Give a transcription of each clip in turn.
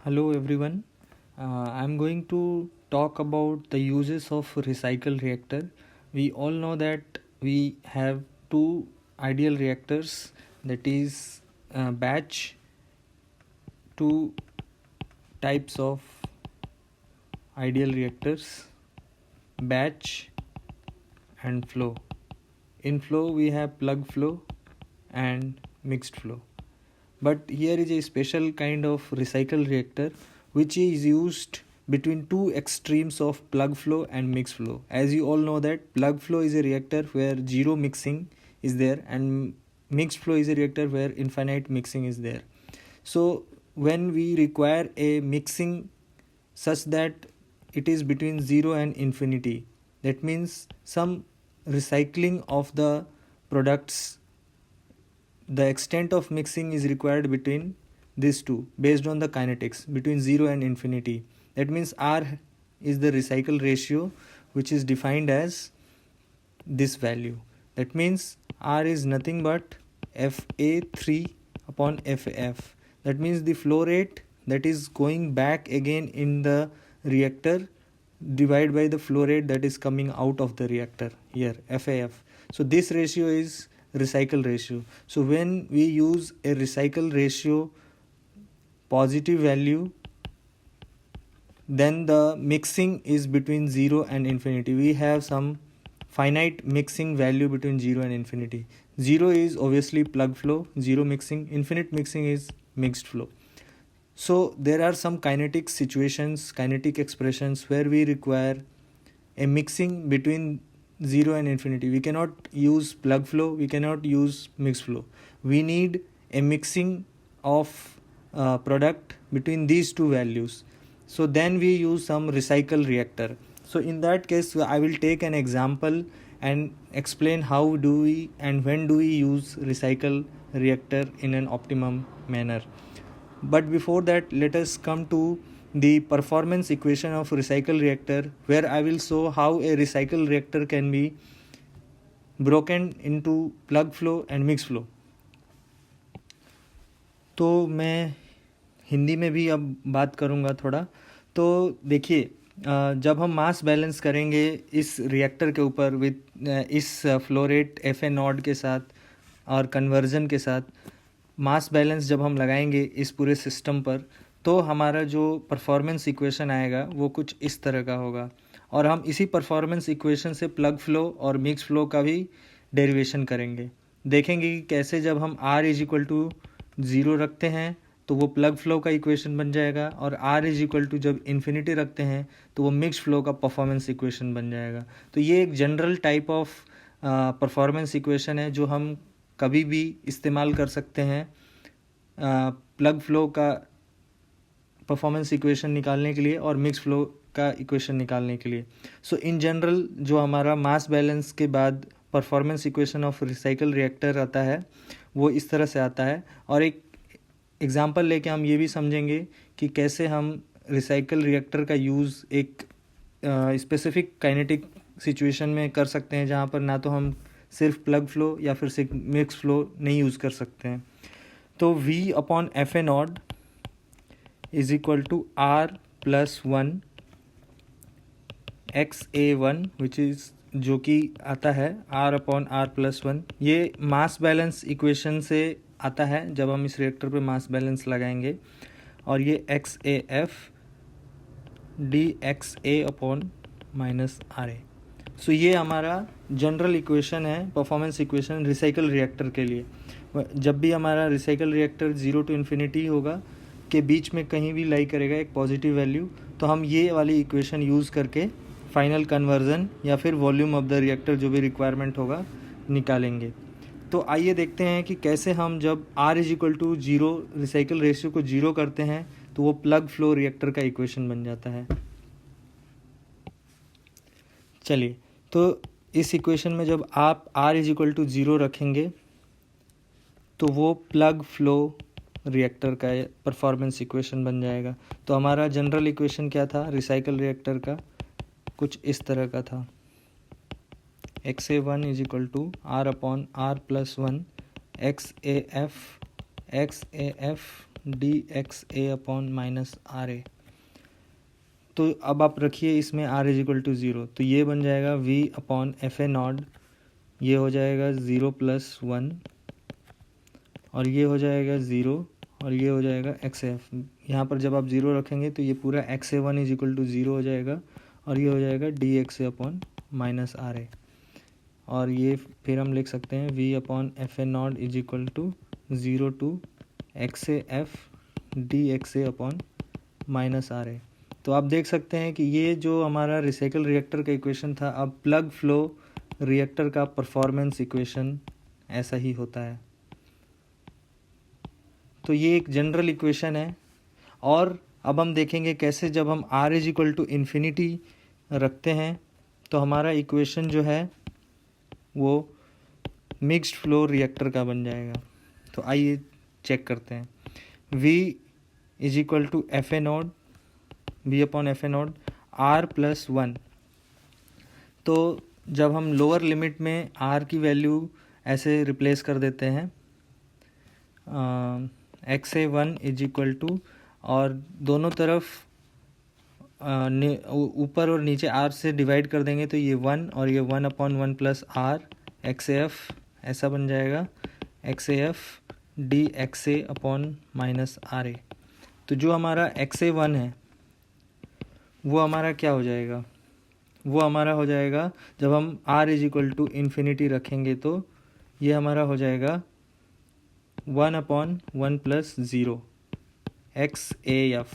Hello everyone. I'm going to talk about the uses of recycle reactor. We all know that we have two ideal reactors, that is batch, two types of ideal reactors, batch and flow. In flow we have plug flow and mixed flow. But here is a special kind of recycle reactor which is used between two extremes of plug flow and mixed flow. As you all know that plug flow is a reactor where zero mixing is there, and mixed flow is a reactor where infinite mixing is there. So when we require a mixing such that it is between 0 and infinity, that means some recycling of the products, the extent of mixing is required between these two based on the kinetics between 0 and infinity. That means R is the recycle ratio, which is defined as this value. That means R is nothing but FA3 upon FAF. That means the flow rate that is going back again in the reactor divided by the flow rate that is coming out of the reactor, here FAF. So this ratio is recycle ratio. So when we use a recycle ratio positive value, then the mixing is between 0 and infinity. We have some finite mixing value between 0 and infinity. 0 is obviously plug flow, 0 mixing, infinite mixing is mixed flow. So there are some kinetic situations, kinetic expressions where we require a mixing between 0 and infinity. We cannot use plug flow, we cannot use mixed flow. We need a mixing of product between these two values. So then we use some recycle reactor. So in that case I will take an example and explain how do we and when do we use recycle reactor in an optimum manner. But before that, let us come to the performance equation of recycle reactor, where I will show how a recycle reactor can be broken into plug flow and mixed flow. तो मैं हिंदी में भी अब बात करूँगा थोड़ा. तो देखिए, जब हम मास बैलेंस करेंगे इस रिएक्टर के ऊपर विद इस फ्लो रेट FA नॉट के साथ और कन्वर्जन के साथ मास बैलेंस जब हम लगाएंगे इस पूरे सिस्टम पर, तो हमारा जो परफॉर्मेंस इक्वेशन आएगा वो कुछ इस तरह का होगा. और हम इसी परफॉर्मेंस इक्वेशन से प्लग फ्लो और मिक्स फ्लो का भी डेरिवेशन करेंगे. देखेंगे कि कैसे जब हम R इज इक्वल टू 0 रखते हैं तो वो प्लग फ्लो का इक्वेशन बन जाएगा, और R इज इक्वल टू जब इन्फिनिटी रखते हैं तो वो मिक्स फ्लो का परफॉर्मेंस इक्वेशन बन जाएगा. तो ये एक general type of performance equation है जो हम कभी भी इस्तेमाल कर सकते हैं प्लग फ्लो का परफॉर्मेंस इक्वेशन निकालने के लिए और मिक्स फ्लो का इक्वेशन निकालने के लिए. सो इन जनरल जो हमारा मास बैलेंस के बाद performance equation of recycle reactor आता है वो इस तरह से आता है. और एक एग्जांपल लेके हम ये भी समझेंगे कि कैसे हम रिसाइकल रिएक्टर का यूज़ एक स्पेसिफिक काइनेटिक सिचुएशन में कर सकते हैं, जहाँ पर ना तो हम सिर्फ प्लग फ्लो या फिर सिर्फ मिक्स फ्लो नहीं यूज़ कर सकते हैं. तो V upon FA nought is equal to R plus 1 XA1 which is जो कि आता है R अपॉन R प्लस 1. ये मास बैलेंस इक्वेशन से आता है जब हम इस रिएक्टर पे मास बैलेंस लगाएंगे. और ये XAF DXA upon minus RA. सो ये हमारा जनरल इक्वेशन है, परफॉर्मेंस इक्वेशन रिसाइकल रिएक्टर के लिए. जब भी हमारा रिसाइकल रिएक्टर 0 टू इन्फिनिटी होगा के बीच में कहीं भी लाई करेगा एक पॉजिटिव वैल्यू, तो हम ये वाली इक्वेशन यूज़ करके फाइनल कन्वर्जन या फिर वॉल्यूम ऑफ द रिएक्टर जो भी रिक्वायरमेंट होगा निकालेंगे. तो आइए देखते हैं कि कैसे हम जब R is equal to 0 recycle ratio को 0 करते हैं तो वो प्लग फ्लो रिएक्टर का इक्वेशन बन जाता है. चलिए, तो इस इक्वेशन में जब आप R इज इक्वल टू 0 रखेंगे तो वो प्लग फ्लो रिएक्टर का परफॉर्मेंस इक्वेशन बन जाएगा. तो हमारा जनरल इक्वेशन क्या था रिसाइकल रिएक्टर का, कुछ इस तरह का था. XA1 is equal to R upon R plus 1 XAF D X A upon minus R A. तो अब आप रखिए इसमें r इज इक्वल टू 0, तो ये बन जाएगा v upon F A not, ये हो जाएगा 0 + 1 और ये हो जाएगा 0 और ये हो जाएगा एक्स एफ। यहाँ पर जब आप 0 रखेंगे तो ये पूरा X A 1 is equal to 0 हो जाएगा और ये हो जाएगा D X A upon minus R A. और ये फिर हम लिख सकते हैं v upon F A not is equal to 0 to X A F D X A upon minus R A. तो आप देख सकते हैं कि ये जो हमारा रिसाइकल रिएक्टर का इक्वेशन था, अब प्लग फ्लो रिएक्टर का परफॉर्मेंस इक्वेशन ऐसा ही होता है। तो ये एक जनरल इक्वेशन है। और अब हम देखेंगे कैसे जब हम r is equal to infinity रखते हैं तो हमारा इक्वेशन जो है वो मिक्स्ड फ्लो रिएक्टर का बन जाएगा। तो आइए चेक करते हैं। v is equal to F A nought, v upon F A not r plus 1। तो जब हम लोअर लिमिट में r की वैल्यू ऐसे रिप्लेस कर देते हैं X A 1 is equal to, और दोनों तरफ ऊपर और नीचे r से डिवाइड कर देंगे तो ये 1 और ये 1 upon 1 plus r X A F ऐसा बन जाएगा X A F D X A upon minus R A. तो जो हमारा एक्स ए 1 है वो हमारा क्या हो जाएगा, वो हमारा हो जाएगा जब हम r is equal to infinity रखेंगे तो ये हमारा हो जाएगा 1 upon 1 plus 0 X A F,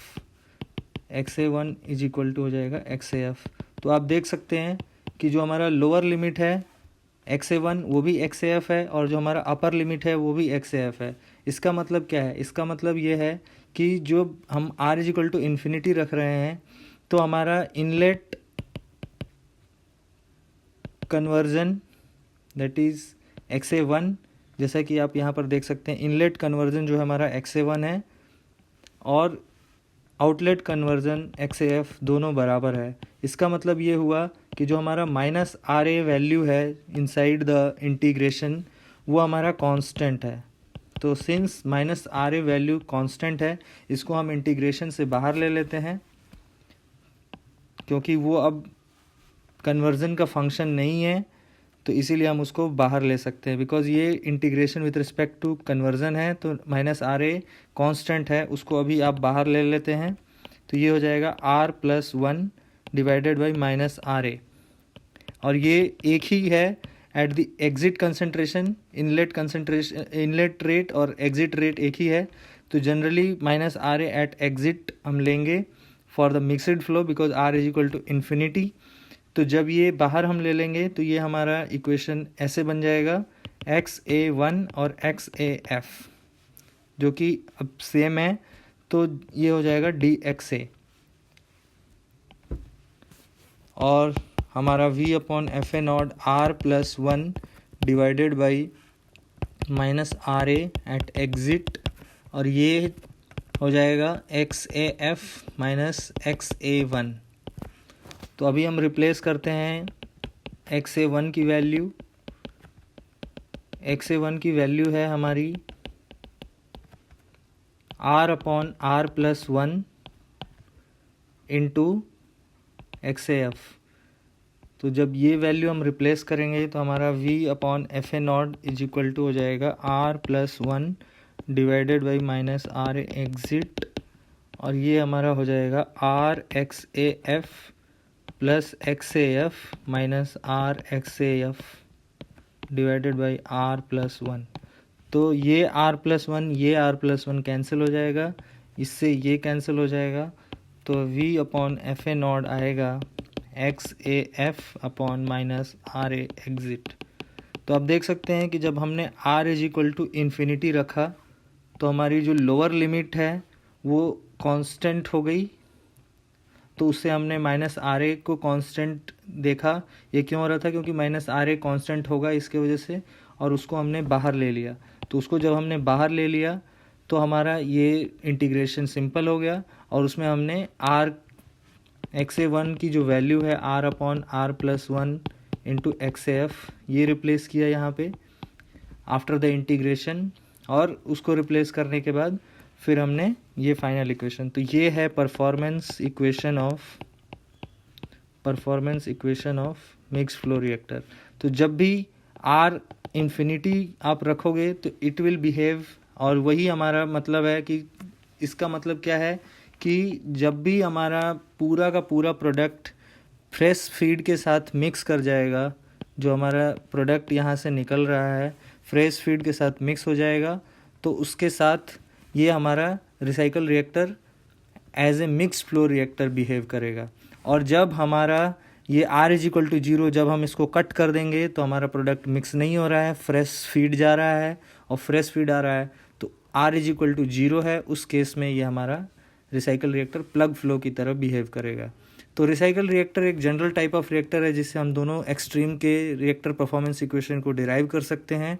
X A 1 is equal to हो जाएगा एक्स ए एफ। तो आप देख सकते हैं कि जो हमारा लोअर लिमिट है एक्स ए 1 वो भी एक्स ए एफ है और जो हमारा अपर लिमिट है वो भी एक्स ए एफ है। इसका मतलब क्या है, इसका मतलब ये है कि जो हम r is equal to infinity रख रहे हैं तो हमारा inlet conversion that is X A 1, जैसा कि आप यहाँ पर देख सकते हैं इनलेट कन्वर्जन जो हमारा एक्स ए 1 है और outlet conversion x A F दोनों बराबर है। इसका मतलब ये हुआ कि जो हमारा माइनस आर ए वैल्यू है इनसाइड द इंटीग्रेशन वो हमारा कांस्टेंट है। तो since minus R A value constant है इसको हम इंटीग्रेशन से बाहर ले लेते हैं क्योंकि वो अब कन्वर्जन का फंक्शन नहीं है, तो इसीलिए हम उसको बाहर ले सकते हैं बिकॉज ये integration with respect to conversion है। तो माइनस आर ए कॉन्स्टेंट है, उसको अभी आप बाहर ले लेते हैं तो ये हो जाएगा r plus 1 divided by minus R A. और ये एक ही है at the exit concentration, inlet rate और एग्जिट रेट एक ही है। तो generally minus R A at exit हम लेंगे for the mixed flow because r is equal to infinity. तो जब ये बाहर हम ले लेंगे तो ये हमारा इक्वेशन ऐसे बन जाएगा एक्स ए 1 और एक्स ए एफ जो कि अब सेम है, तो ये हो जाएगा डी एक्स ए और हमारा v upon F A not r plus 1 divided by minus R A at exit और ये हो जाएगा X A F minus X A 1। तो अभी हम रिप्लेस करते हैं एक्स ए 1 की वैल्यू, एक्स ए 1 की वैल्यू है हमारी r upon r plus 1 into x A F. तो जब ये वैल्यू हम रिप्लेस करेंगे तो हमारा v upon F A not is equal to हो जाएगा r plus 1 divided by minus R exit और ये हमारा हो जाएगा r X A F plus X A F minus R X A F divided by r plus 1। तो ये r plus 1 ये r प्लस 1 कैंसिल हो जाएगा, इससे ये कैंसिल हो जाएगा। तो v upon F A naught आएगा X A F upon minus R A exit. तो आप देख सकते हैं कि जब हमने r is equal to infinity रखा तो हमारी जो लोअर लिमिट है वो कांस्टेंट हो गई, तो उससे हमने माइनस आर ए को कांस्टेंट देखा। ये क्यों हो रहा था, क्योंकि माइनस आर ए कांस्टेंट होगा इसके वजह से, और उसको हमने बाहर ले लिया। तो उसको जब हमने बाहर ले लिया तो हमारा ये इंटीग्रेशन सिंपल हो गया और उसमें हमने r एक्स ए 1 की जो वैल्यू है r upon r plus 1 into x A F ये रिप्लेस किया यहाँ पे आफ्टर द इंटीग्रेशन। और उसको रिप्लेस करने के बाद फिर हमने ये फाइनल इक्वेशन। तो ये है performance equation of mix flow reactor. तो जब भी आर इन्फिनिटी आप रखोगे तो इट विल बिहेव, और वही हमारा मतलब है कि इसका मतलब क्या है कि जब भी हमारा पूरा का पूरा प्रोडक्ट फ्रेश फीड के साथ मिक्स कर जाएगा, जो हमारा प्रोडक्ट यहाँ से निकल रहा है फ्रेश फीड के साथ मिक्स हो जाएगा, तो उसके साथ ये हमारा recycle reactor as a mix flow reactor behave करेगा। और जब हमारा ये R=0, जब हम इसको कट कर देंगे तो हमारा प्रोडक्ट मिक्स नहीं हो रहा है, फ्रेश फीड जा रहा है और फ्रेश फीड आ रहा है, तो R=0 है, उस केस में ये हमारा रिसाइकल रिएक्टर प्लग फ्लो की तरह बिहेव करेगा। तो रिसाइकल रिएक्टर एक जनरल टाइप ऑफ रिएक्टर है जिससे हम दोनों एक्सट्रीम के रिएक्टर परफॉर्मेंस इक्वेशन को डिराइव कर सकते हैं,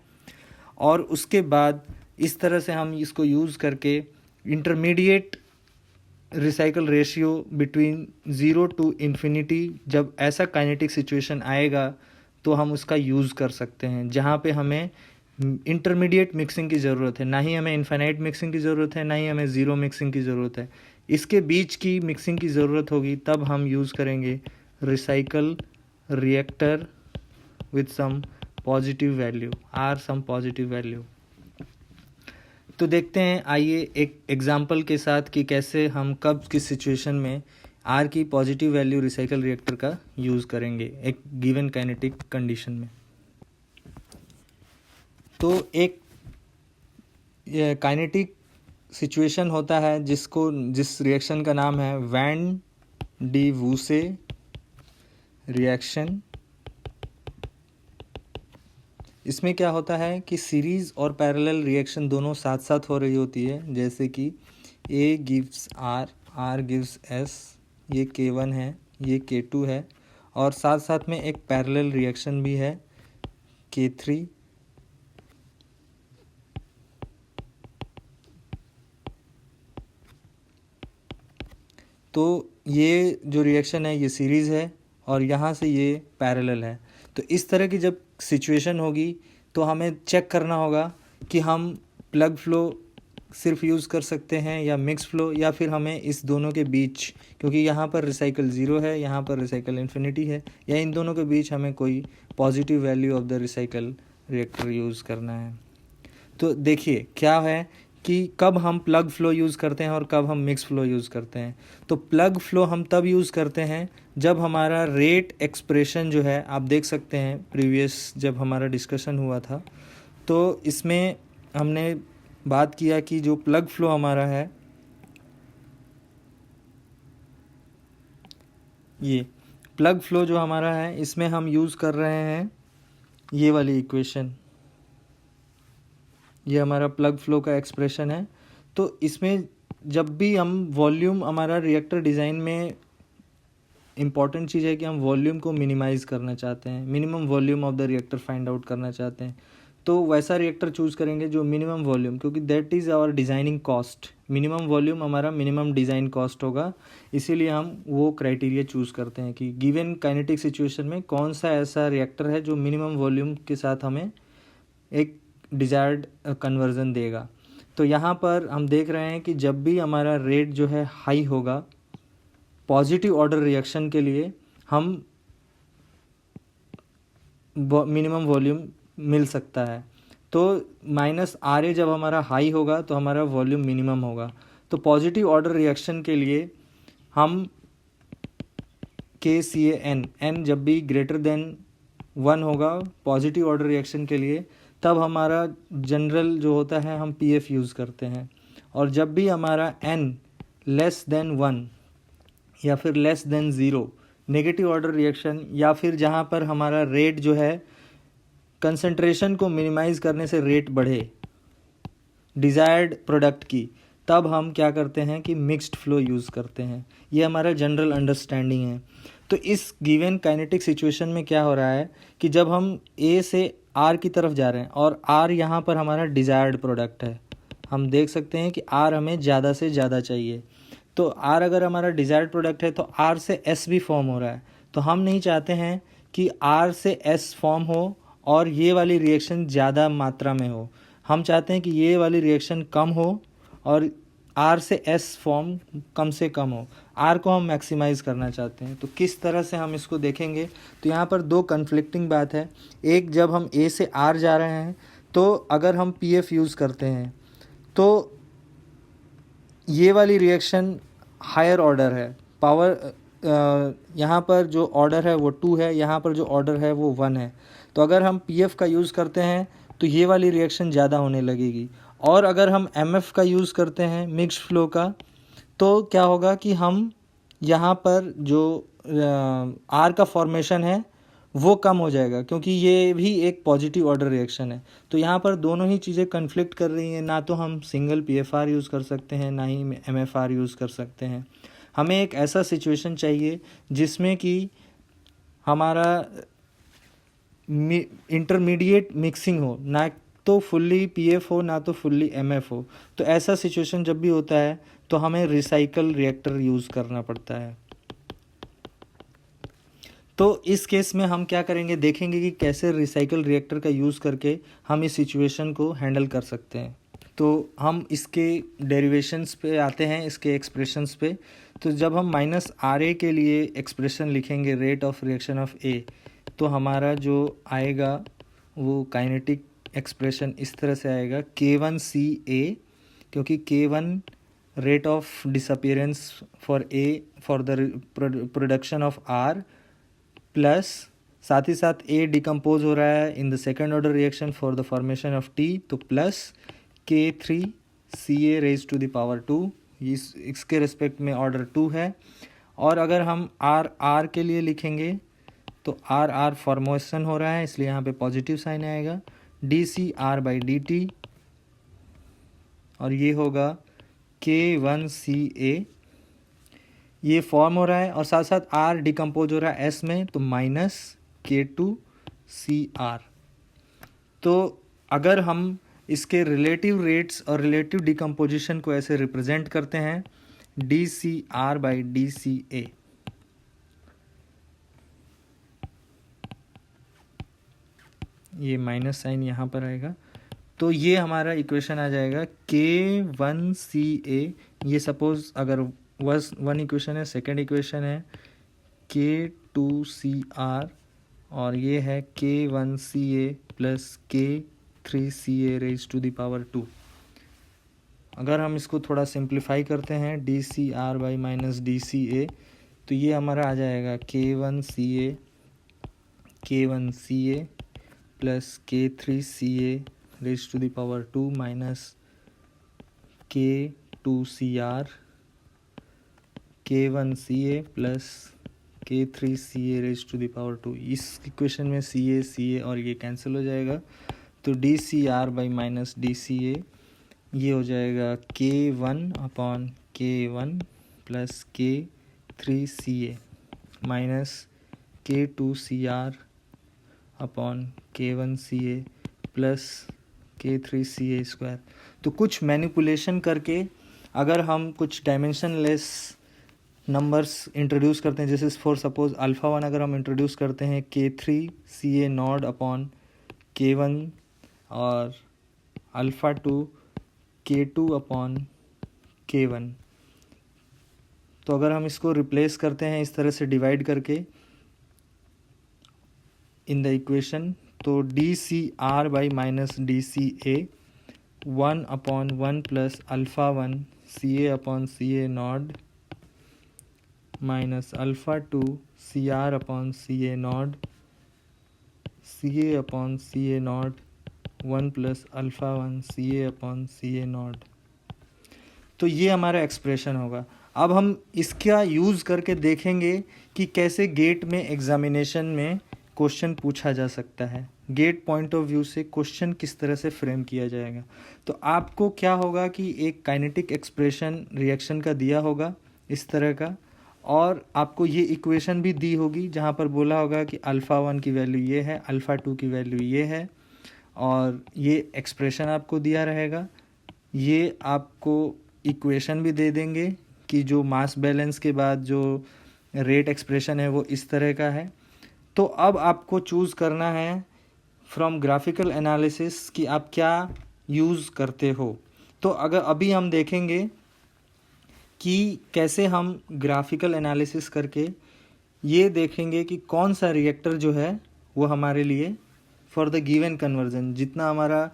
और उसके बाद इस तरह से हम इसको यूज़ करके intermediate recycle ratio between 0 to infinity, जब ऐसा काइनेटिक सिचुएशन आएगा तो हम उसका यूज़ कर सकते हैं, जहाँ पे हमें इंटरमीडिएट मिक्सिंग की ज़रूरत है, ना ही हमें इन्फिनाइट मिक्सिंग की ज़रूरत है, ना ही हमें ज़ीरो मिक्सिंग की ज़रूरत है। इसके बीच की मिक्सिंग की ज़रूरत होगी, तब हम यूज़ करेंगे recycle reactor with some positive value, some positive value. तो देखते हैं, आइए एक एग्जांपल के साथ कि कैसे हम कब किस सिचुएशन में आर की पॉजिटिव वैल्यू रिसाइकल रिएक्टर का यूज़ करेंगे एक गिवन काइनेटिक कंडीशन में। तो एक काइनेटिक सिचुएशन होता है जिस रिएक्शन का नाम है वैन डी वूसे रिएक्शन। इसमें क्या होता है कि सीरीज़ और पैरेलल रिएक्शन दोनों साथ साथ हो रही होती है, जैसे कि A gives R gives S, ये K1 है, ये K2 है, और साथ साथ में एक पैरेलल रिएक्शन भी है K3। तो ये जो रिएक्शन है ये सीरीज़ है और यहाँ से ये पैरेलल है। तो इस तरह की जब सिचुएशन होगी तो हमें चेक करना होगा कि हम प्लग फ्लो सिर्फ यूज़ कर सकते हैं या मिक्स फ्लो, या फिर हमें इस दोनों के बीच, क्योंकि यहाँ पर रिसाइकल 0 है, यहाँ पर रिसाइकल इन्फिनिटी है, या इन दोनों के बीच हमें कोई positive value of the recycle reactor use करना है। तो देखिए क्या है कि कब हम प्लग फ्लो यूज़ करते हैं और कब हम मिक्स फ्लो यूज़ करते हैं। तो प्लग फ्लो हम तब यूज़ करते हैं जब हमारा रेट एक्सप्रेशन जो है, आप देख सकते हैं प्रीवियस जब हमारा डिस्कशन हुआ था तो इसमें हमने बात किया कि जो प्लग फ्लो हमारा है, ये प्लग फ्लो जो हमारा है इसमें हम यूज़ कर रहे हैं ये वाली इक्वेशन, ये हमारा प्लग फ्लो का एक्सप्रेशन है। तो इसमें जब भी हम वॉल्यूम, हमारा रिएक्टर डिज़ाइन में इम्पॉर्टेंट चीज़ है कि हम वॉल्यूम को मिनिमाइज़ करना चाहते हैं, minimum volume of the reactor find out करना चाहते हैं, तो वैसा रिएक्टर चूज़ करेंगे जो मिनिमम वॉल्यूम, क्योंकि that is our designing cost, minimum volume हमारा मिनिमम डिज़ाइन कॉस्ट होगा, इसीलिए हम वो क्राइटेरिया चूज़ करते हैं कि गिवन काइनेटिक सिचुएशन में कौन सा ऐसा रिएक्टर है जो मिनिमम वॉल्यूम के साथ हमें एक डिज़ायर्ड कन्वर्जन देगा। तो यहाँ पर हम देख रहे हैं कि जब भी हमारा रेट जो है हाई होगा पॉजिटिव ऑर्डर रिएक्शन के लिए, हम मिनिमम वॉल्यूम मिल सकता है। तो -RA जब हमारा हाई होगा तो हमारा वॉल्यूम मिनिमम होगा। तो पॉजिटिव ऑर्डर रिएक्शन के लिए हम KCAN n जब भी ग्रेटर देन 1 होगा पॉजिटिव ऑर्डर रिएक्शन के लिए, तब हमारा जनरल जो होता है हम PF यूज़ करते हैं। और जब भी हमारा n लेस देन 1 या फिर less than 0 negative order reaction, या फिर जहाँ पर हमारा रेट जो है कंसंट्रेशन को मिनिमाइज़ करने से रेट बढ़े डिज़ायर्ड प्रोडक्ट की, तब हम क्या करते हैं कि मिक्स्ड फ्लो यूज़ करते हैं। ये हमारा जनरल अंडरस्टैंडिंग है। तो इस गिवन काइनेटिक सिचुएशन में क्या हो रहा है कि जब हम A से R की तरफ जा रहे हैं और R यहाँ पर हमारा डिज़ायर्ड प्रोडक्ट है, हम देख सकते हैं कि R हमें ज़्यादा से ज़्यादा चाहिए। तो R अगर हमारा डिज़ायर्ड प्रोडक्ट है तो R से S भी फॉर्म हो रहा है, तो हम नहीं चाहते हैं कि R से S फॉर्म हो और ये वाली रिएक्शन ज़्यादा मात्रा में हो, हम चाहते हैं कि ये वाली रिएक्शन कम हो और आर से एस फॉर्म कम से कम हो, आर को हम मैक्सिमाइज़ करना चाहते हैं। तो किस तरह से हम इसको देखेंगे, तो यहाँ पर दो कन्फ्लिक्टिंग बात है। एक, जब हम ए से आर जा रहे हैं तो अगर हम पी एफ यूज़ करते हैं तो ये वाली रिएक्शन हायर ऑर्डर है, पावर यहाँ पर जो ऑर्डर है वो 2 है, यहाँ पर जो ऑर्डर है वो 1 है। तो अगर हम पी एफ का यूज़ करते हैं तो ये वाली रिएक्शन ज़्यादा होने लगेगी। और अगर हम एम एफ का यूज़ करते हैं, मिक्स्ड फ्लो का, तो क्या होगा कि हम यहाँ पर जो आर का फॉर्मेशन है वो कम हो जाएगा, क्योंकि ये भी एक पॉजिटिव ऑर्डर रिएक्शन है। तो यहाँ पर दोनों ही चीज़ें कन्फ्लिक्ट कर रही हैं। ना तो हम single P F R use कर सकते हैं, ना ही एम एफ आर यूज़ कर सकते हैं। हमें एक ऐसा सिचुएशन चाहिए जिसमें कि हमारा इंटरमीडिएट मिक्सिंग हो, ना तो फुल्ली पी एफ हो ना तो फुल्ली एम एफ हो। तो ऐसा सिचुएशन जब भी होता है तो हमें रिसाइकल रिएक्टर यूज़ करना पड़ता है। तो इस केस में हम क्या करेंगे, देखेंगे कि कैसे रिसाइकल रिएक्टर का यूज़ करके हम इस सिचुएशन को हैंडल कर सकते हैं। तो हम इसके डेरिवेशंस पे आते हैं, इसके एक्सप्रेशंस पे। तो जब हम माइनस आर ए के लिए एक्सप्रेशन लिखेंगे, रेट ऑफ रिएक्शन ऑफ ए, तो हमारा जो आएगा वो काइनेटिक एक्सप्रेशन इस तरह से आएगा, K1CA, क्योंकि K1 rate of disappearance for A for the production of R, plus साथ ही साथ ए डिकम्पोज हो रहा है in the second order reaction for the formation of T, तो plus K3CA raise to the power 2, इसके respect में order 2 है। और अगर हम आर के लिए लिखेंगे तो आर फॉर्मेशन हो रहा है, इसलिए यहाँ पे पॉजिटिव साइन आएगा, dCr/dt, और ये होगा K1CA, ये फॉर्म हो रहा है, और साथ साथ आर डिकम्पोज हो रहा है एस में, तो माइनस K2Cr। तो अगर हम इसके रिलेटिव रेट्स और रिलेटिव डिकम्पोजिशन को ऐसे रिप्रेजेंट करते हैं, dCr/dCA, ये माइनस साइन यहाँ पर आएगा, तो ये हमारा इक्वेशन आ जाएगा K1CA। ये सपोज अगर वन इक्वेशन है, सेकेंड इक्वेशन है K2Cr, और ये है K1CA plus K3CA raise to the power 2। अगर हम इसको थोड़ा सिंप्लीफाई करते हैं, dCr/-dCA, तो ये हमारा आ जाएगा K1CA plus K3CA raise to the power 2 minus K2Cr, K1CA plus K3CA raise to the power 2। इस इक्वेशन में CA और ये कैंसिल हो जाएगा, तो dCr/-dCA ये हो जाएगा K1/K1 plus K3CA minus K2Cr/K1CA plus K3CA square. तो कुछ मैनिपुलेशन करके अगर हम कुछ डायमेंशनलेस नंबर्स इंट्रोड्यूस करते हैं, जैसे फॉर सपोज अल्फ़ा 1 अगर हम इंट्रोड्यूस करते हैं K3CA नॉट अपॉन K1, और अल्फ़ा 2 K2 अपॉन K1, तो अगर हम इसको रिप्लेस करते हैं इस तरह से डिवाइड करके इन द इक्वेशन, तो dCr/-dCA 1/1 plus alpha 1 CA/CA not minus alpha 2 CR/CA not CA/CA not 1 plus alpha 1 CA/CA not. तो ये हमारा एक्सप्रेशन होगा। अब हम इसका यूज़ करके देखेंगे कि कैसे गेट में एग्जामिनेशन में क्वेश्चन पूछा जा सकता है, गेट पॉइंट ऑफ व्यू से क्वेश्चन किस तरह से फ्रेम किया जाएगा। तो आपको क्या होगा कि एक काइनेटिक एक्सप्रेशन रिएक्शन का दिया होगा इस तरह का, और आपको ये इक्वेशन भी दी होगी जहाँ पर बोला होगा कि अल्फ़ा 1 की वैल्यू ये है, अल्फ़ा 2 की वैल्यू ये है, और ये एक्सप्रेशन आपको दिया रहेगा। ये आपको इक्वेशन भी दे देंगे कि जो मास बैलेंस के बाद जो रेट एक्सप्रेशन है वो इस तरह का है। तो अब आपको चूज़ करना है फ्रॉम ग्राफिकल एनालिसिस कि आप क्या यूज़ करते हो। तो अगर अभी हम देखेंगे कि कैसे हम ग्राफिकल एनालिसिस करके ये देखेंगे कि कौन सा रिएक्टर जो है वो हमारे लिए फॉर द गिवन कन्वर्जन, जितना हमारा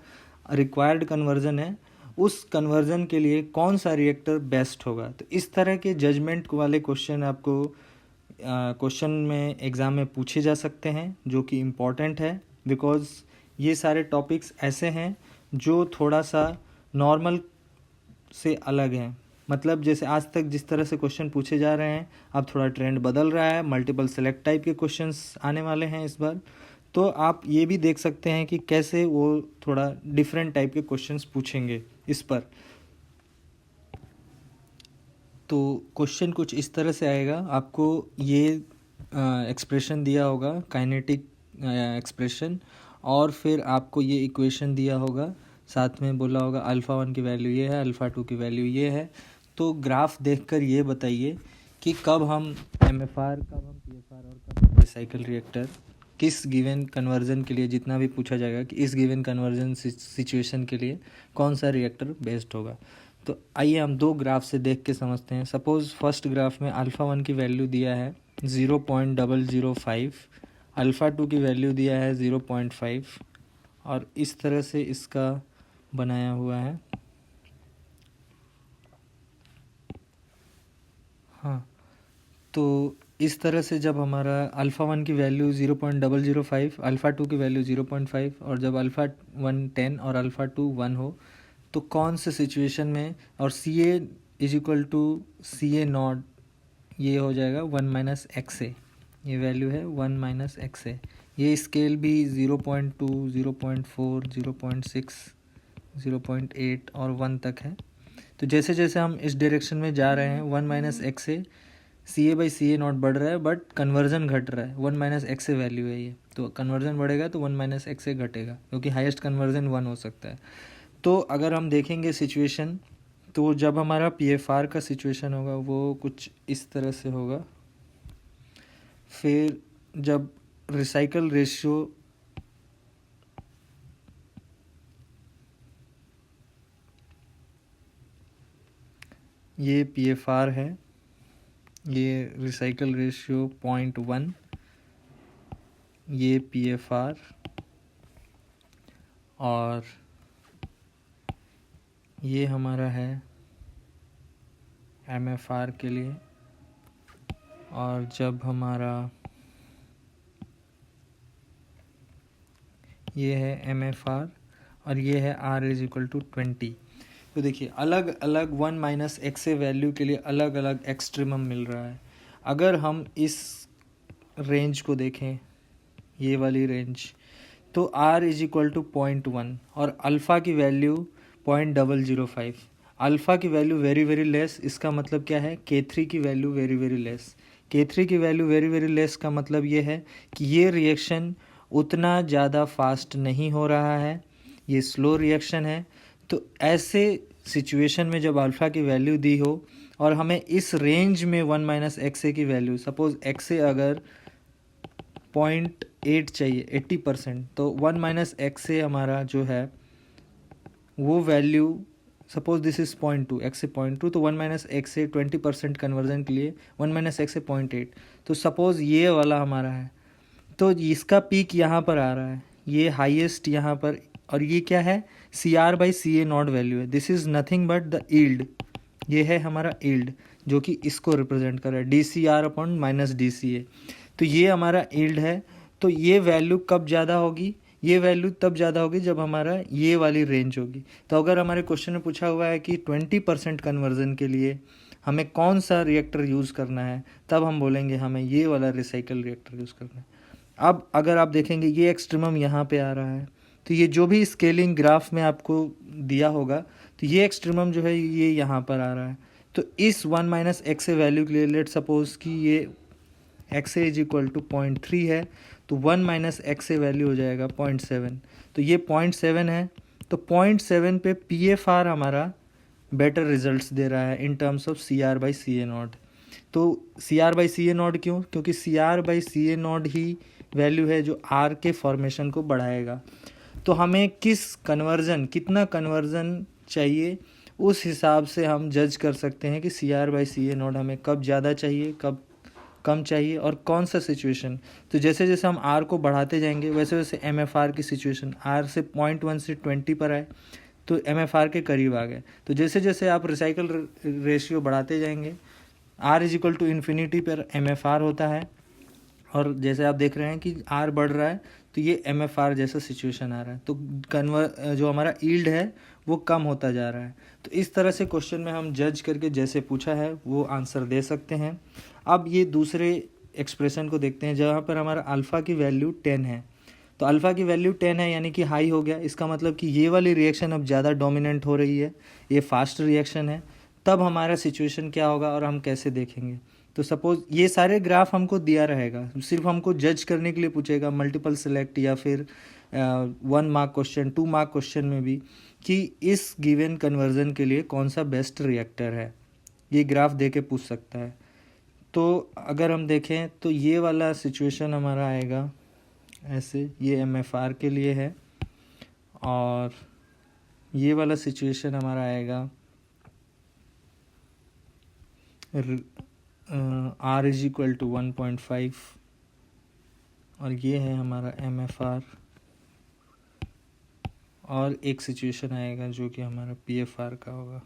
रिक्वायर्ड कन्वर्जन है उस कन्वर्जन के लिए कौन सा रिएक्टर बेस्ट होगा। तो इस तरह के जजमेंट वाले क्वेश्चन आपको क्वेश्चन में एग्ज़ाम में पूछे जा सकते हैं, जो कि इम्पॉर्टेंट है बिकॉज ये सारे टॉपिक्स ऐसे हैं जो थोड़ा सा नॉर्मल से अलग हैं। मतलब जैसे आज तक जिस तरह से क्वेश्चन पूछे जा रहे हैं, अब थोड़ा ट्रेंड बदल रहा है, मल्टीपल सेलेक्ट टाइप के क्वेश्चंस आने वाले हैं इस बार। तो आप ये भी देख सकते हैं कि कैसे वो थोड़ा डिफरेंट टाइप के क्वेश्चंस पूछेंगे इस पर। तो क्वेश्चन कुछ इस तरह से आएगा, आपको ये एक्सप्रेशन दिया होगा, काइनेटिक एक्सप्रेशन, और फिर आपको ये इक्वेशन दिया होगा, साथ में बोला होगा अल्फ़ा 1 की वैल्यू ये है, अल्फ़ा 2 की वैल्यू ये है। तो ग्राफ देखकर ये बताइए कि कब हम MFR, कब हम PFR और कब हम रिसाइकल रिएक्टर किस गिवन कन्वर्जन के लिए, जितना भी पूछा जाएगा कि इस गिवन कन्वर्जन सिचुएशन के लिए कौन सा रिएक्टर बेस्ट होगा। तो आइए हम दो ग्राफ से देख के समझते हैं। सपोज़ फर्स्ट ग्राफ में अल्फ़ा 1 की वैल्यू दिया है 0.005, अल्फ़ा 2 की वैल्यू दिया है 0.5, और इस तरह से इसका बनाया हुआ है। हाँ, तो इस तरह से जब हमारा अल्फ़ा 1 की वैल्यू 0.005, अल्फ़ा 2 की वैल्यू 0.5, और जब अल्फ़ा 1 10 और अल्फ़ा 2 1 हो, तो कौन से सिचुएशन में, और CA is equal to CA nought, ये हो जाएगा 1 - XA, ये वैल्यू है 1 - XA। ये स्केल भी 0.2, 0.4, 0.6, 0.8 और 1 तक है। तो जैसे जैसे हम इस डायरेक्शन में जा रहे हैं 1 - XA, CA/CA नॉट बढ़ रहा है बट कन्वर्जन घट रहा है। 1 - XA वैल्यू है ये, तो कन्वर्जन बढ़ेगा तो 1 - XA घटेगा, क्योंकि हाईएस्ट कन्वर्जन 1 हो सकता है। तो अगर हम देखेंगे सिचुएशन, तो जब हमारा PFR का सिचुएशन होगा वो कुछ इस तरह से होगा। फिर जब रिसाइकल रेशियो, ये PFR है, ये रिसाइकल रेशियो 0.1, ये PFR, और ये हमारा है MFR के लिए। और जब हमारा ये है MFR और ये है R इज इक्वल टू 20। तो देखिए अलग अलग 1 - XA वैल्यू के लिए अलग अलग एक्सट्रीमम मिल रहा है। अगर हम इस रेंज को देखें, ये वाली रेंज, तो R इज इक्वल टू 0.1 और अल्फ़ा की वैल्यू 0.005। अल्फ़ा की वैल्यू वेरी वेरी लेस, इसका मतलब क्या है, K3 की value very very less. K3 की वैल्यू वेरी वेरी लेस का मतलब ये है कि ये रिएक्शन उतना ज़्यादा फास्ट नहीं हो रहा है, ये स्लो रिएक्शन है। तो ऐसे सिचुएशन में जब अल्फ़ा की वैल्यू दी हो और हमें इस रेंज में 1 - XA की वैल्यू, सपोज़ XA अगर 0.8 चाहिए 80%, तो 1 - XA हमारा जो है वो value, suppose this is 0.2, XA 0.2, तो 1 - XA 20% कन्वर्जन के लिए 1 - XA 0.8। तो सपोज ये वाला हमारा है, तो इसका पीक यहाँ पर आ रहा है, ये हाईएस्ट यहाँ पर, और ये क्या है, CR/CA नॉट वैल्यू है। This is nothing but the yield, ये है हमारा यील्ड जो कि इसको रिप्रेजेंट कर रहा है, DCR/-DCA। तो ये हमारा यील्ड है। तो ये वैल्यू कब ज़्यादा होगी, ये वैल्यू तब ज़्यादा होगी जब हमारा ये वाली रेंज होगी। तो अगर हमारे क्वेश्चन में पूछा हुआ है कि 20% कन्वर्जन के लिए हमें कौन सा रिएक्टर यूज़ करना है, तब हम बोलेंगे हमें ये वाला रिसाइकल रिएक्टर यूज़ करना है। अब अगर आप देखेंगे ये एक्सट्रीमम यहाँ पे आ रहा है, तो ये जो भी स्केलिंग ग्राफ में आपको दिया होगा, तो ये एक्सट्रीमम जो है ये यहाँ पर आ रहा है। तो इस 1 - XA वैल्यू के लिए लेट सपोज कि ये XA इज इक्वल टू 0.3 है, तो 1 - XA वैल्यू हो जाएगा 0.7। तो ये 0.7 है, तो 0.7 पे PFR हमारा बेटर रिजल्ट्स दे रहा है in terms of CR/CA not. तो CR/CA नॉट क्यों, क्योंकि CR/CA नॉट ही वैल्यू है जो R के फॉर्मेशन को बढ़ाएगा। तो हमें किस कन्वर्जन, कितना कन्वर्जन चाहिए, उस हिसाब से हम जज कर सकते हैं कि C R by C A nought हमें कब ज़्यादा चाहिए, कब कम चाहिए और कौन सा सिचुएशन। तो जैसे जैसे हम आर को बढ़ाते जाएंगे वैसे वैसे एम एफ आर की सिचुएशन आर से 0.1 से 20 पर आए तो एम एफ आर के करीब आ गए। तो जैसे जैसे आप रिसाइकल रेशियो बढ़ाते जाएंगे R is equal to infinity पर एम एफ आर होता है, और जैसे आप देख रहे हैं कि आर बढ़ रहा है तो ये एम एफ आर जैसा सिचुएशन आ रहा है, तो जो हमारा ईल्ड है वो कम होता जा रहा है। तो इस तरह से क्वेश्चन में हम जज करके जैसे पूछा है वो आंसर दे सकते हैं। अब ये दूसरे एक्सप्रेशन को देखते हैं जहाँ पर हमारा अल्फ़ा की वैल्यू 10 है। तो अल्फ़ा की वैल्यू 10 है यानी कि हाई हो गया, इसका मतलब कि ये वाली रिएक्शन अब ज़्यादा डोमिनेंट हो रही है, ये फास्ट रिएक्शन है। तब हमारा सिचुएशन क्या होगा और हम कैसे देखेंगे। तो सपोज ये सारे ग्राफ हमको दिया रहेगा, सिर्फ हमको जज करने के लिए पूछेगा मल्टीपल सेलेक्ट या फिर 1 मार्क क्वेश्चन 2 मार्क क्वेश्चन में भी कि इस गिवन कन्वर्जन के लिए कौन सा बेस्ट रिएक्टर है, ये ग्राफ दे के पूछ सकता है। तो अगर हम देखें तो ये वाला सिचुएशन हमारा आएगा ऐसे, ये एम एफ आर के लिए है, और ये वाला सिचुएशन हमारा आएगा आर इज इक्वल टू 1.5, और ये है हमारा एम एफ आर, और एक सिचुएशन आएगा जो कि हमारा पी एफ आर का होगा।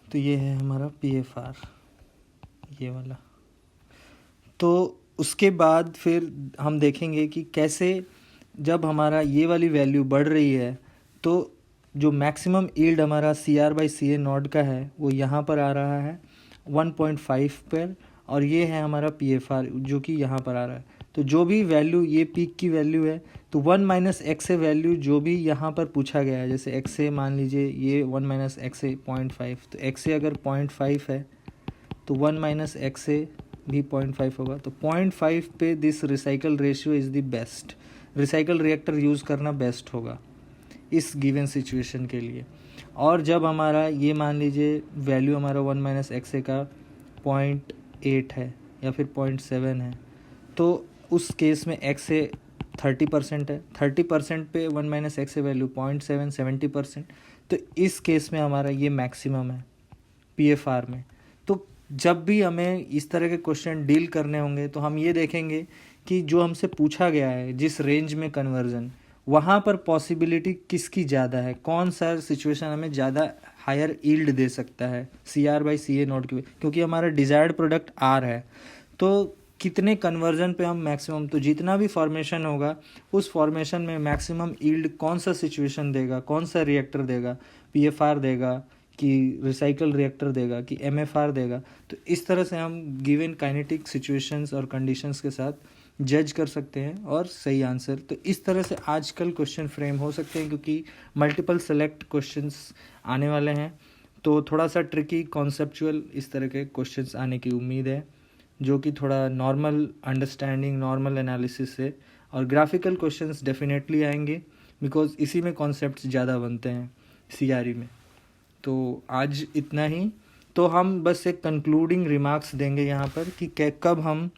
तो ये है हमारा पी एफ आर, ये वाला। तो उसके बाद फिर हम देखेंगे कि कैसे जब हमारा ये वाली वैल्यू बढ़ रही है तो जो मैक्सिमम यील्ड हमारा C R by C A naught का है वो यहाँ पर आ रहा है 1.5 पर, और ये है हमारा पी एफ आर जो कि यहाँ पर आ रहा है। तो जो भी वैल्यू ये पीक की वैल्यू है तो 1 माइनस एक्स ए वैल्यू जो भी यहाँ पर पूछा गया है, जैसे एक्स ए मान लीजिए ये 1 माइनस एक्स ए 0.5, तो एक्स ए अगर 0.5 है तो 1 माइनस एक्स ए भी 0.5 होगा। तो 0.5 पे this recycle ratio is the best, recycle reactor use करना बेस्ट होगा इस गिवन सिचुएशन के लिए। और जब हमारा ये मान लीजिए वैल्यू हमारा 1 माइनस एक्स ए का 0.8 है या फिर 0.7 है, तो उस केस में एक्स ए 30% है, 30% पे 1 माइनस एक्स ए वैल्यू 0.7 70%, तो इस केस में हमारा ये मैक्सिमम है पी एफ आर में। तो जब भी हमें इस तरह के क्वेश्चन डील करने होंगे तो हम ये देखेंगे कि जो हमसे पूछा गया है जिस रेंज में कन्वर्जन, वहाँ पर पॉसिबिलिटी किसकी ज़्यादा है, कौन सा सिचुएशन हमें ज़्यादा हायर यील्ड दे सकता है C R by C A naught की, क्योंकि हमारा डिज़ायर्ड प्रोडक्ट आर है। तो कितने कन्वर्जन पे हम मैक्सिमम, तो जितना भी फॉर्मेशन होगा उस फॉर्मेशन में मैक्सिमम यील्ड कौन सा सिचुएशन देगा, कौन सा रिएक्टर देगा, पी एफ आर देगा कि रिसाइकल रिएक्टर देगा कि एम एफ आर देगा। तो इस तरह से हम गिवन काइनेटिक सिचुएशंस और कंडीशंस के साथ जज कर सकते हैं और सही आंसर। तो इस तरह से आजकल क्वेश्चन फ्रेम हो सकते हैं क्योंकि मल्टीपल सेलेक्ट क्वेश्चंस आने वाले हैं, तो थोड़ा सा ट्रिकी कॉन्सेप्चुअल इस तरह के क्वेश्चंस आने की उम्मीद है जो कि थोड़ा नॉर्मल अंडरस्टैंडिंग नॉर्मल एनालिसिस से, और ग्राफिकल क्वेश्चंस डेफिनेटली आएंगे बिकॉज इसी में कॉन्सेप्ट्स ज़्यादा बनते हैं सीआरई में। तो आज इतना ही। तो हम बस एक कंक्लूडिंग रिमार्क्स देंगे यहाँ पर कि कब हम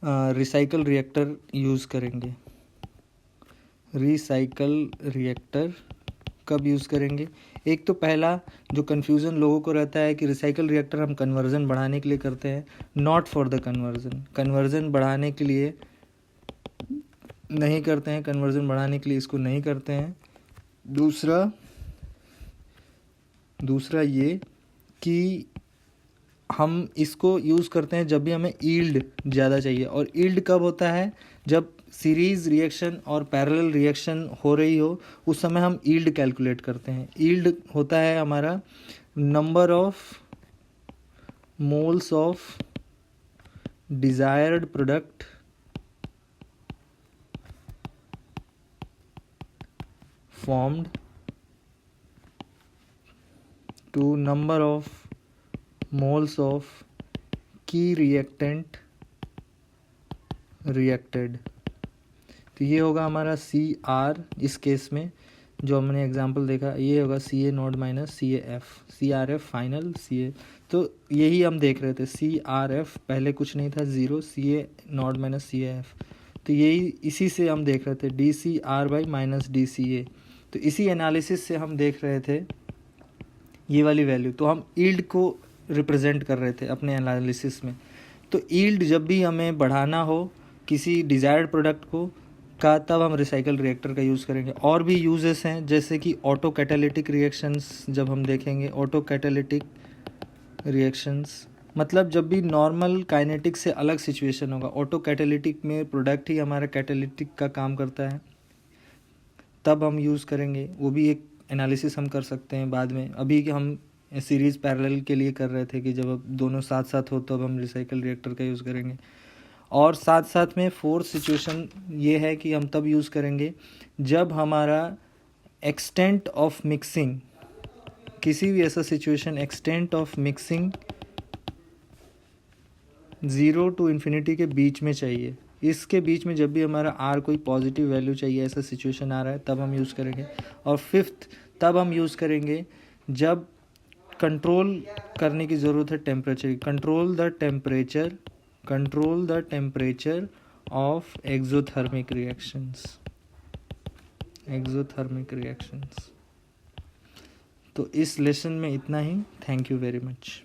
रिसाइकल रिएक्टर यूज़ करेंगे, रिसाइकल रिएक्टर कब यूज़ करेंगे। एक तो पहला जो कन्फ्यूज़न लोगों को रहता है कि रिसाइकल रिएक्टर हम कन्वर्जन बढ़ाने के लिए करते हैं, not for the conversion, conversion बढ़ाने के लिए नहीं करते हैं, कन्वर्जन बढ़ाने के लिए इसको नहीं करते हैं। दूसरा ये कि हम इसको यूज़ करते हैं जब भी हमें यील्ड ज़्यादा चाहिए, और यील्ड कब होता है, जब सीरीज़ रिएक्शन और पैरेलल रिएक्शन हो रही हो उस समय हम यील्ड कैलकुलेट करते हैं। यील्ड होता है हमारा number of moles of desired product formed to number of moles of key reactant reacted। तो ये होगा हमारा सी आर, इस केस में जो हमने एग्जांपल देखा ये होगा C A naught minus C A F, C R F final C A. तो यही हम देख रहे थे, सी आर एफ पहले कुछ नहीं था 0, C A naught minus C A F, तो यही इसी से हम देख रहे थे D C R by minus D C A. तो इसी एनालिसिस से हम देख रहे थे ये वाली वैल्यू, तो हम ईल्ड को रिप्रेजेंट कर रहे थे अपने एनालिसिस में। तो ईल्ड जब भी हमें बढ़ाना हो किसी डिज़ायर्ड प्रोडक्ट को का, तब हम रिसाइकल रिएक्टर का यूज़ करेंगे। और भी यूजेस हैं जैसे कि ऑटो कैटालिटिक रिएक्शंस, जब हम देखेंगे ऑटो कैटालिटिक रिएक्शंस मतलब जब भी नॉर्मल काइनेटिक से अलग सिचुएशन होगा, ऑटो कैटालिटिक में प्रोडक्ट ही हमारा कैटालिटिक का काम करता है, तब हम यूज़ करेंगे। वो भी एक एनालिसिस हम कर सकते हैं बाद में। अभी हम सीरीज़ पैरेलल के लिए कर रहे थे कि जब अब दोनों साथ साथ हो तो अब हम रिसाइकल रिएक्टर का यूज़ करेंगे। और साथ साथ में फोर्थ सिचुएशन ये है कि हम तब यूज़ करेंगे जब हमारा एक्सटेंट ऑफ मिक्सिंग, किसी भी ऐसा situation extent of mixing 0 to infinity के बीच में चाहिए। इसके बीच में जब भी हमारा आर कोई पॉजिटिव वैल्यू चाहिए, ऐसा सिचुएशन आ रहा है, तब हम यूज़ करेंगे। और फिफ्थ तब हम यूज़ करेंगे जब कंट्रोल करने की ज़रूरत है temperature, control the temperature of exothermic reactions. तो इस लेसन में इतना ही। Thank you very much.